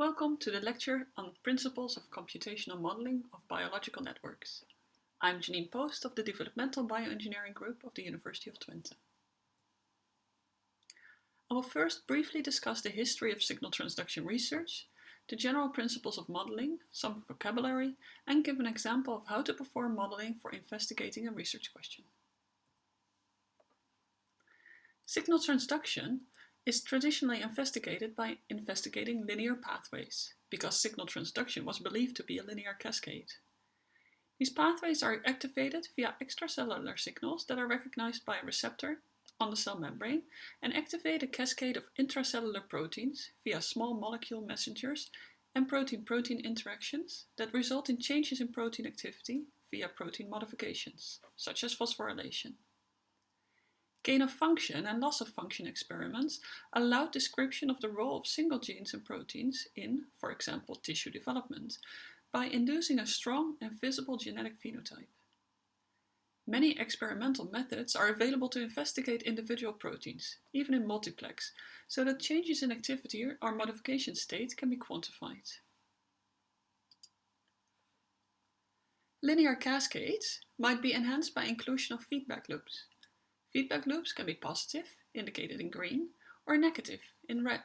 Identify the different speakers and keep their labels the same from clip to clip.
Speaker 1: Welcome to the lecture on Principles of Computational Modeling of Biological Networks. I'm Janine Post of the Developmental Bioengineering Group of the University of Twente. I will first briefly discuss the history of signal transduction research, the general principles of modeling, some vocabulary, and give an example of how to perform modeling for investigating a research question. Signal transduction is traditionally investigated by investigating linear pathways, because signal transduction was believed to be a linear cascade. These pathways are activated via extracellular signals that are recognized by a receptor on the cell membrane and activate a cascade of intracellular proteins via small molecule messengers and protein-protein interactions that result in changes in protein activity via protein modifications, such as phosphorylation. Gain of function and loss of function experiments allowed description of the role of single genes and proteins in, for example, tissue development, by inducing a strong and visible genetic phenotype. Many experimental methods are available to investigate individual proteins, even in multiplex, so that changes in activity or modification state can be quantified. Linear cascades might be enhanced by inclusion of feedback loops. Feedback loops can be positive, indicated in green, or negative, in red.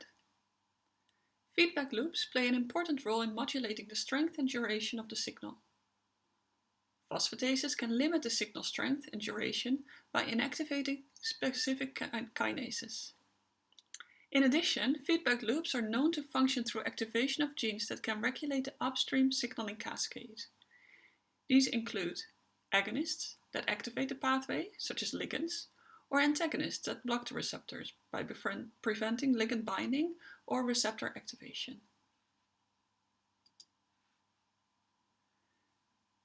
Speaker 1: Feedback loops play an important role in modulating the strength and duration of the signal. Phosphatases can limit the signal strength and duration by inactivating specific kinases. In addition, feedback loops are known to function through activation of genes that can regulate the upstream signaling cascade. These include agonists that activate the pathway, such as ligands, or antagonists that block the receptors by preventing ligand binding or receptor activation.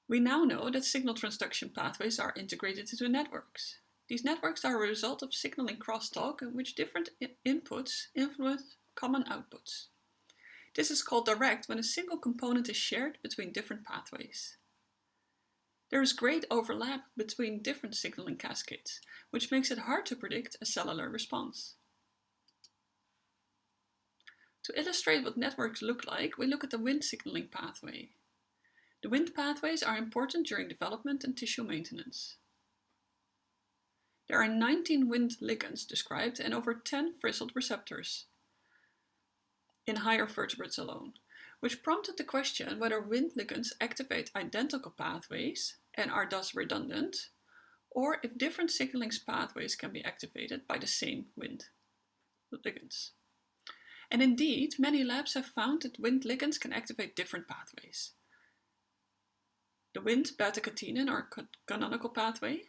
Speaker 1: We now know that signal transduction pathways are integrated into networks. These networks are a result of signaling crosstalk in which different inputs influence common outputs. This is called direct when a single component is shared between different pathways. There is great overlap between different signaling cascades, which makes it hard to predict a cellular response. To illustrate what networks look like, we look at the Wnt signaling pathway. The Wnt pathways are important during development and tissue maintenance. There are 19 Wnt ligands described and over 10 frizzled receptors in higher vertebrates alone, which prompted the question whether Wnt ligands activate identical pathways and are thus redundant, or if different signaling pathways can be activated by the same Wnt ligands. And indeed, many labs have found that Wnt ligands can activate different pathways. The Wnt beta-catenin or canonical pathway,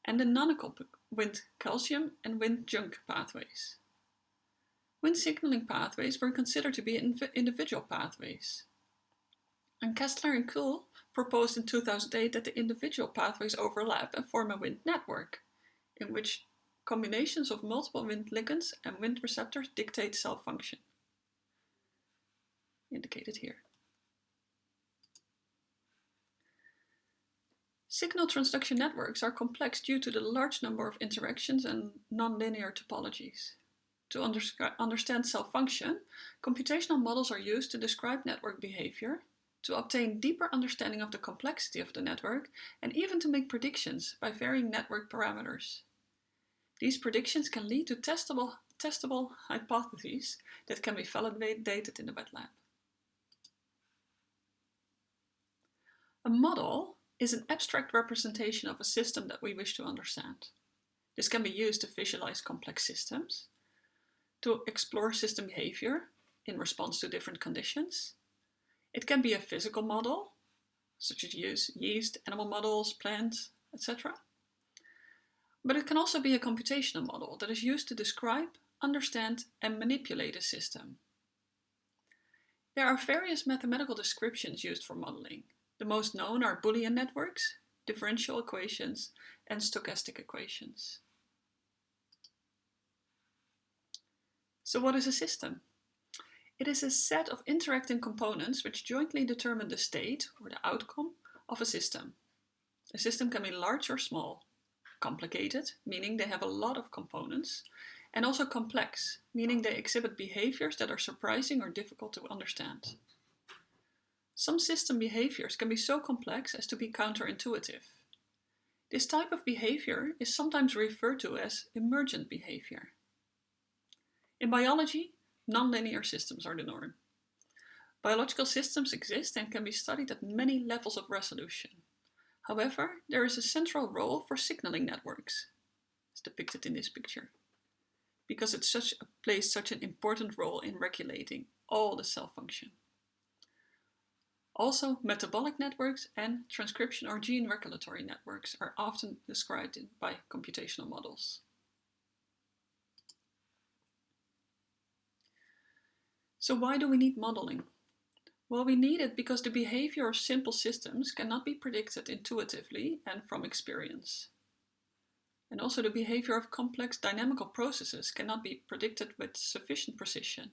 Speaker 1: and the canonical Wnt calcium and Wnt junk pathways. Wnt signaling pathways were considered to be individual pathways. And Kessler and Kuhl proposed in 2008 that the individual pathways overlap and form a Wnt network, in which combinations of multiple Wnt ligands and Wnt receptors dictate cell function, indicated here. Signal transduction networks are complex due to the large number of interactions and nonlinear topologies. To understand cell function, computational models are used to describe network behavior, to obtain deeper understanding of the complexity of the network, and even to make predictions by varying network parameters. These predictions can lead to testable hypotheses that can be validated in the wet lab. A model is an abstract representation of a system that we wish to understand. This can be used to visualize complex systems, to explore system behavior in response to different conditions. It can be a physical model, such as yeast, animal models, plants, etc. But it can also be a computational model that is used to describe, understand, and manipulate a system. There are various mathematical descriptions used for modeling. The most known are Boolean networks, differential equations, and stochastic equations. So what is a system? It is a set of interacting components which jointly determine the state, or the outcome, of a system. A system can be large or small. Complicated, meaning they have a lot of components, and also complex, meaning they exhibit behaviors that are surprising or difficult to understand. Some system behaviors can be so complex as to be counterintuitive. This type of behavior is sometimes referred to as emergent behavior. In biology, nonlinear systems are the norm. Biological systems exist and can be studied at many levels of resolution. However, there is a central role for signaling networks, as depicted in this picture, because it plays such an important role in regulating all the cell function. Also, metabolic networks and transcription or gene regulatory networks are often described by computational models. So why do we need modeling? Well, we need it because the behavior of simple systems cannot be predicted intuitively and from experience. And also the behavior of complex dynamical processes cannot be predicted with sufficient precision.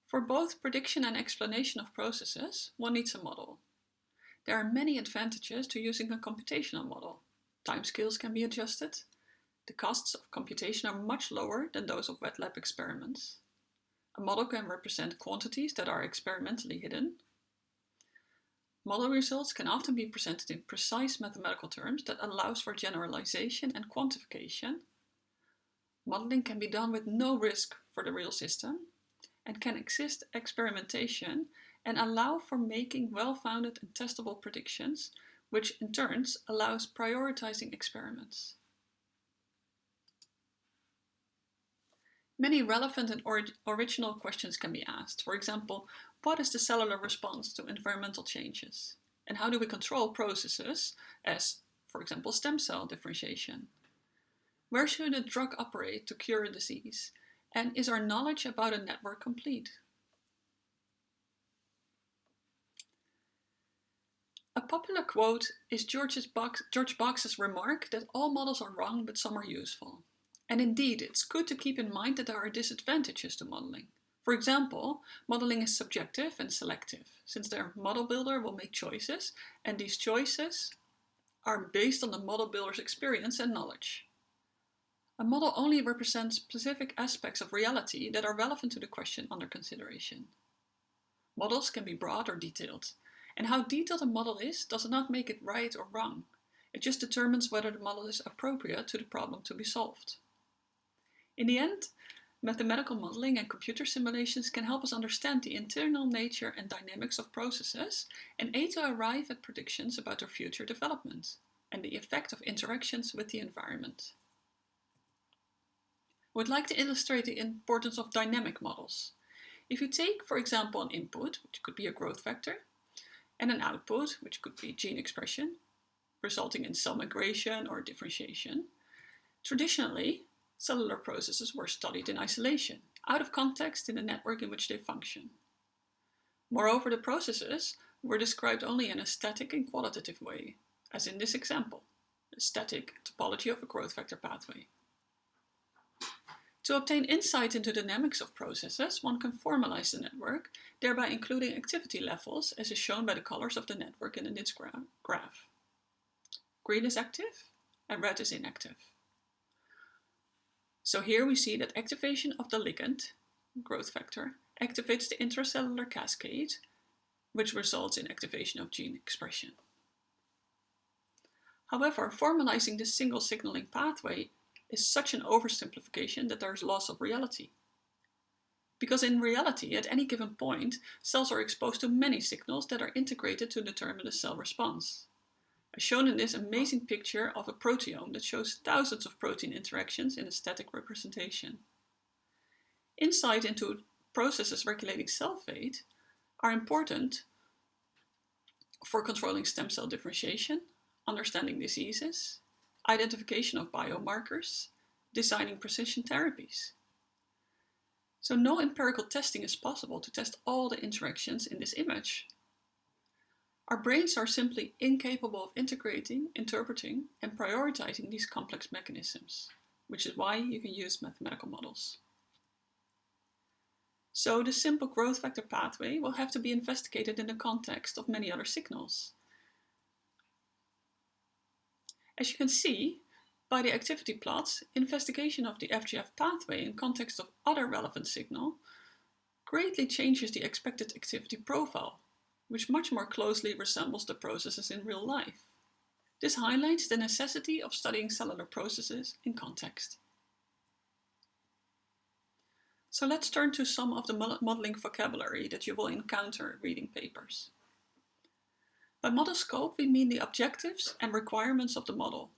Speaker 1: For both prediction and explanation of processes, one needs a model. There are many advantages to using a computational model. Timescales can be adjusted. The costs of computation are much lower than those of wet lab experiments. A model can represent quantities that are experimentally hidden. Model results can often be presented in precise mathematical terms that allows for generalization and quantification. Modeling can be done with no risk for the real system and can assist experimentation and allow for making well-founded and testable predictions, which in turn allows prioritizing experiments. Many relevant and original questions can be asked. For example, what is the cellular response to environmental changes? And how do we control processes as, for example, stem cell differentiation? Where should a drug operate to cure a disease? And is our knowledge about a network complete? A popular quote is George Box's remark that all models are wrong, but some are useful. And indeed, it's good to keep in mind that there are disadvantages to modeling. For example, modeling is subjective and selective, since their model builder will make choices, and these choices are based on the model builder's experience and knowledge. A model only represents specific aspects of reality that are relevant to the question under consideration. Models can be broad or detailed, and how detailed a model is does not make it right or wrong. It just determines whether the model is appropriate to the problem to be solved. In the end, mathematical modeling and computer simulations can help us understand the internal nature and dynamics of processes and aid to arrive at predictions about their future development and the effect of interactions with the environment. I would like to illustrate the importance of dynamic models. If you take, for example, an input, which could be a growth factor, and an output, which could be gene expression, resulting in cell migration or differentiation, traditionally, cellular processes were studied in isolation, out of context in the network in which they function. Moreover, the processes were described only in a static and qualitative way, as in this example, a static topology of a growth factor pathway. To obtain insight into the dynamics of processes, one can formalize the network, thereby including activity levels, as is shown by the colors of the network in the NITS graph. Green is active and red is inactive. So here we see that activation of the ligand, growth factor, activates the intracellular cascade, which results in activation of gene expression. However, formalizing this single signaling pathway is such an oversimplification that there is loss of reality. Because in reality, at any given point, cells are exposed to many signals that are integrated to determine the cell response. As shown in this amazing picture of a proteome that shows thousands of protein interactions in a static representation. Insight into processes regulating cell fate are important for controlling stem cell differentiation, understanding diseases, identification of biomarkers, designing precision therapies. So no empirical testing is possible to test all the interactions in this image. Our brains are simply incapable of integrating, interpreting, and prioritizing these complex mechanisms, which is why you can use mathematical models. So the simple growth factor pathway will have to be investigated in the context of many other signals. As you can see, By the activity plots, investigation of the FGF pathway in context of other relevant signal greatly changes the expected activity profile, which much more closely resembles the processes in real life. This highlights the necessity of studying cellular processes in context. So let's turn to some of the modeling vocabulary that you will encounter reading papers. By model scope, we mean the objectives and requirements of the model.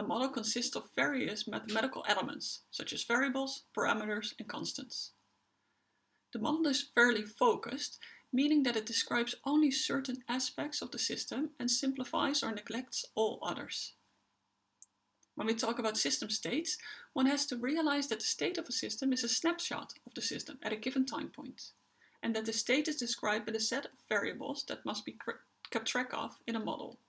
Speaker 1: A model consists of various mathematical elements, such as variables, parameters, and constants. The model is fairly focused, meaning that it describes only certain aspects of the system and simplifies or neglects all others. When we talk about system states, one has to realize that the state of a system is a snapshot of the system at a given time point, and that the state is described by a set of variables that must be kept track of in a model.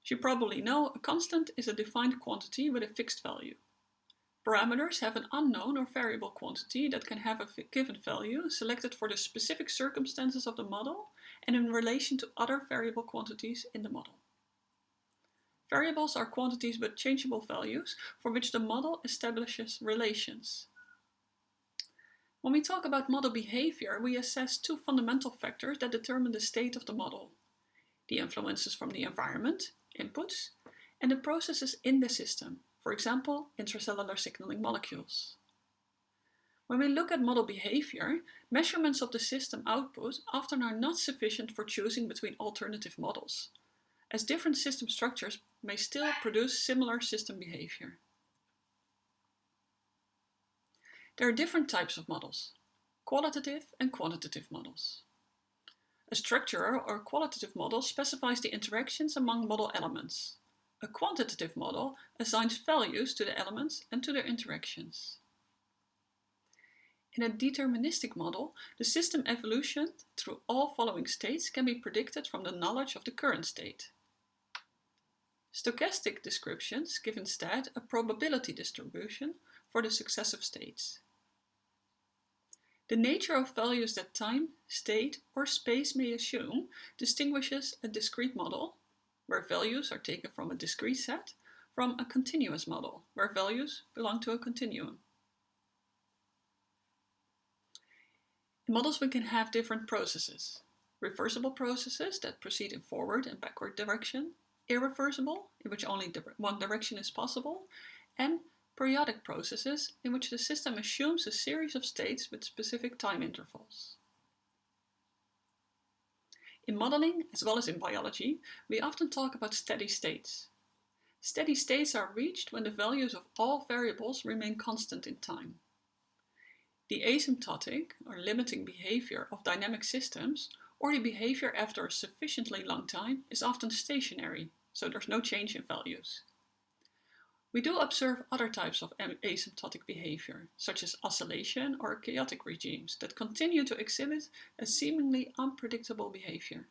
Speaker 1: As you probably know, a constant is a defined quantity with a fixed value. Parameters have an unknown or variable quantity that can have a given value selected for the specific circumstances of the model and in relation to other variable quantities in the model. Variables are quantities with changeable values for which the model establishes relations. When we talk about model behavior, we assess two fundamental factors that determine the state of the model: the influences from the environment, inputs, and the processes in the system, for example, intracellular signaling molecules. When we look at model behavior, measurements of the system output often are not sufficient for choosing between alternative models, as different system structures may still produce similar system behavior. There are different types of models: qualitative and quantitative models. A structural or qualitative model specifies the interactions among model elements. A quantitative model assigns values to the elements and to their interactions. In a deterministic model, the system evolution through all following states can be predicted from the knowledge of the current state. Stochastic descriptions give instead a probability distribution for the successive states. The nature of values that time, state, or space may assume distinguishes a discrete model, where values are taken from a discrete set, from a continuous model, where values belong to a continuum. In models we can have different processes: reversible processes that proceed in forward and backward direction, irreversible, in which only one direction is possible, and periodic processes in which the system assumes a series of states with specific time intervals. In modeling, as well as in biology, we often talk about steady states. Steady states are reached when the values of all variables remain constant in time. The asymptotic or limiting behavior of dynamic systems, or the behavior after a sufficiently long time, is often stationary, so there's no change in values. We do observe other types of asymptotic behavior, such as oscillation or chaotic regimes, that continue to exhibit a seemingly unpredictable behavior.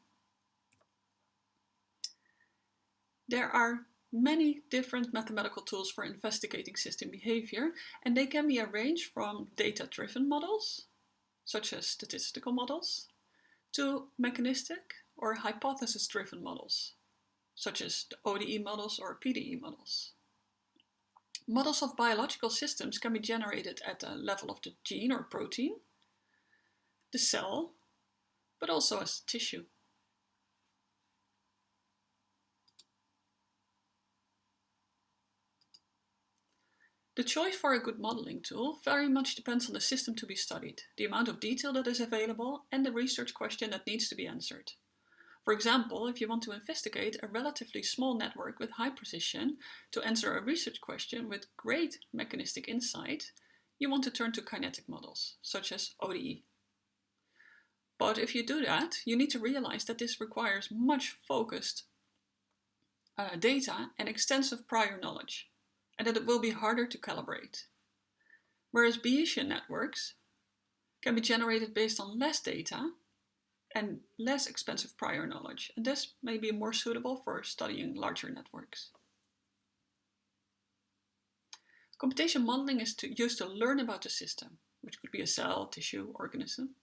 Speaker 1: There are many different mathematical tools for investigating system behavior, and they can be arranged from data-driven models, such as statistical models, to mechanistic or hypothesis-driven models, such as the ODE models or PDE models. Models of biological systems can be generated at the level of the gene or protein, the cell, but also as tissue. The choice for a good modeling tool very much depends on the system to be studied, the amount of detail that is available, and the research question that needs to be answered. For example, if you want to investigate a relatively small network with high precision to answer a research question with great mechanistic insight, you want to turn to kinetic models, such as ODE. But if you do that, you need to realize that this requires much focused data and extensive prior knowledge, and that it will be harder to calibrate. Whereas Bayesian networks can be generated based on less data and less expensive prior knowledge, and this may be more suitable for studying larger networks. Computation modeling is used to learn about the system, which could be a cell, tissue, organism.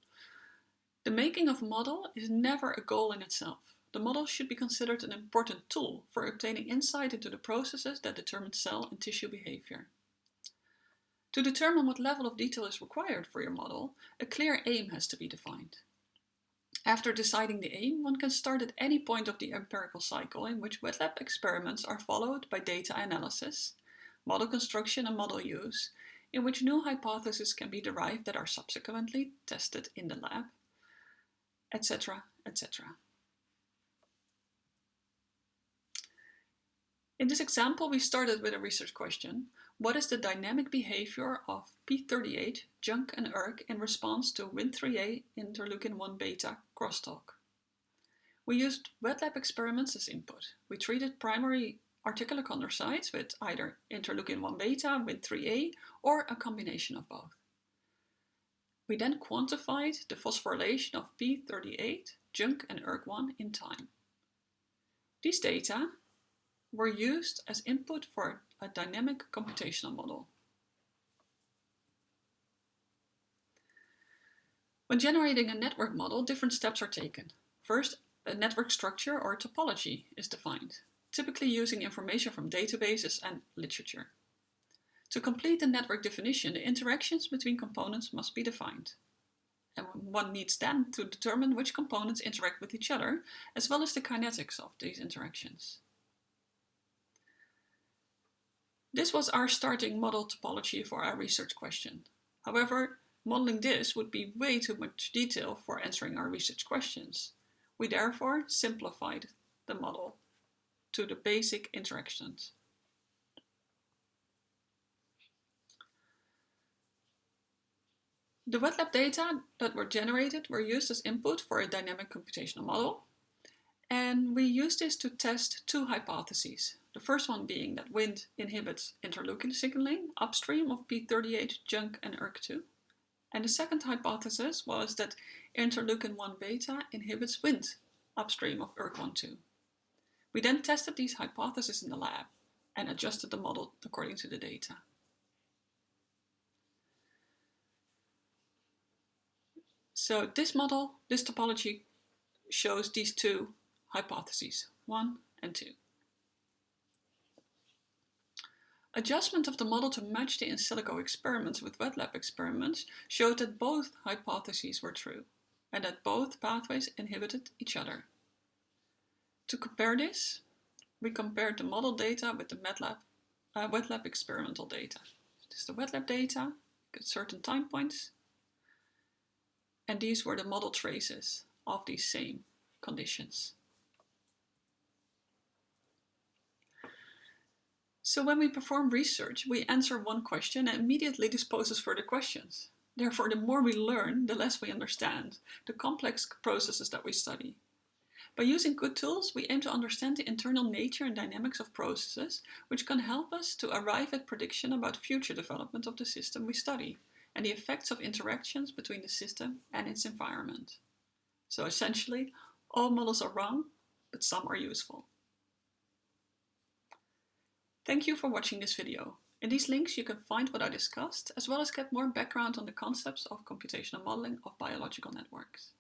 Speaker 1: The making of a model is never a goal in itself. the model should be considered an important tool for obtaining insight into the processes that determine cell and tissue behavior. To determine what level of detail is required for your model, a clear aim has to be defined. After deciding the aim, one can start at any point of the empirical cycle in which wet lab experiments are followed by data analysis, model construction and model use, in which new hypotheses can be derived that are subsequently tested in the lab, etc., etc. In this example, we started with a research question: what is the dynamic behavior of P38, JNK and ERK in response to Wnt3a interleukin-1 beta crosstalk? We used wet lab experiments as input. We treated primary articular chondrocytes with either interleukin-1 beta, Wnt3a, or a combination of both. We then quantified the phosphorylation of P38, JNK and ERK1 in time. These data were used as input for a dynamic computational model. When generating a network model, different steps are taken. First, a network structure or topology is defined, typically using information from databases and literature. To complete the network definition, the interactions between components must be defined. And one needs then to determine which components interact with each other, as well as the kinetics of these interactions. This was our starting model topology for our research question. However, modeling this would be way too much detail for answering our research questions. We therefore simplified the model to the basic interactions. The wet lab data that were generated were used as input for a dynamic computational model, and we used this to test two hypotheses. The first one being that Wnt inhibits interleukin signaling upstream of P38, JNK and ERK2. And the second hypothesis was that interleukin-1 beta inhibits Wnt upstream of ERK1/2. We then tested these hypotheses in the lab and adjusted the model according to the data. So this topology shows these two hypotheses, 1 and 2. Adjustment of the model to match the in silico experiments with wet lab experiments showed that both hypotheses were true and that both pathways inhibited each other. To compare this, we compared the model data with the wet lab experimental data. This is the wet lab data at certain time points, and these were the model traces of these same conditions. So when we perform research, we answer one question and immediately this poses further questions. Therefore, the more we learn, the less we understand the complex processes that we study. By using good tools, we aim to understand the internal nature and dynamics of processes, which can help us to arrive at prediction about future development of the system we study and the effects of interactions between the system and its environment. So essentially, all models are wrong, but some are useful. Thank you for watching this video. In these links you can find what I discussed, as well as get more background on the concepts of computational modeling of biological networks.